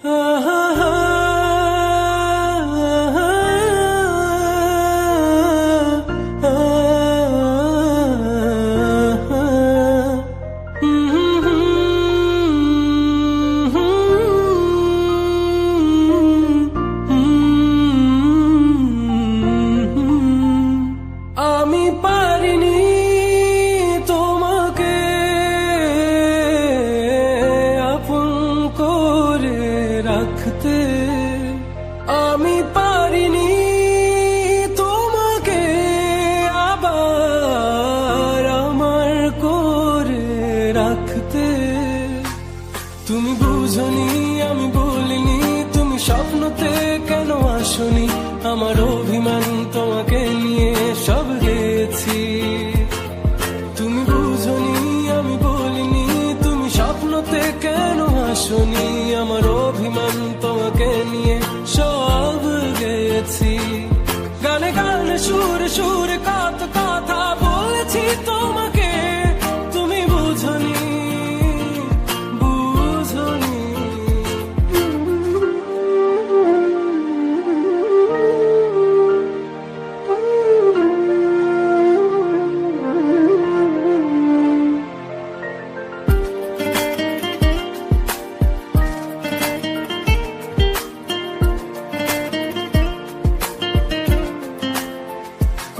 আমি পারিনি তোমাকে আপন করে রাখতে, আমি পারিনি তোমাকে আবার আমার করে রাখতে। তুমি বুঝনি আমি বলিনি, তুমি স্বপ্নতে কেন আসনি, আমার অভিমান তোমাকে নিয়ে সব গেছি। তুমি বুঝনি আমি বলিনি, তুমি স্বপ্নতে কেন আসনি, আমার অভিমান তোমাকে নিয়ে সব গেছি। গানে গানে সুরে সুরে কত কথা বলেছি তোমাকে, তুমি বুঝনি বুঝনি।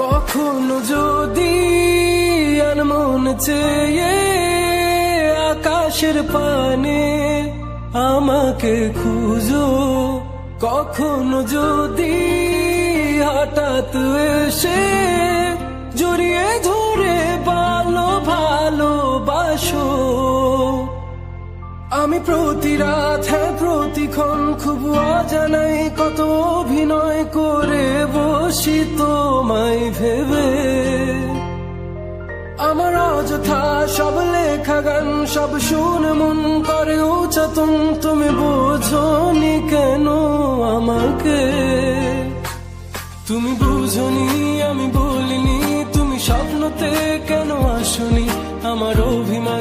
কখনো যদি আনমন চেয়ে আকাশের পানে আমাকে খুঁজো, কখনো যদি হঠাৎ এসে জড়িয়ে ধরে ভালোবাসো, আমি প্রতি রাত প্রতিক্ষণ খুব অজানাই কত অভিনয় করে বসি তোমায় ভেবে। আমার অযথা সব লেখা গান সব শুনে মন করে উচ্চাতন, তুমি বোঝনি কেন আমাকে। তুমি বুঝনি আমি বলিনি, তুমি স্বপ্নতে কেন আসনি, আমার অভিমান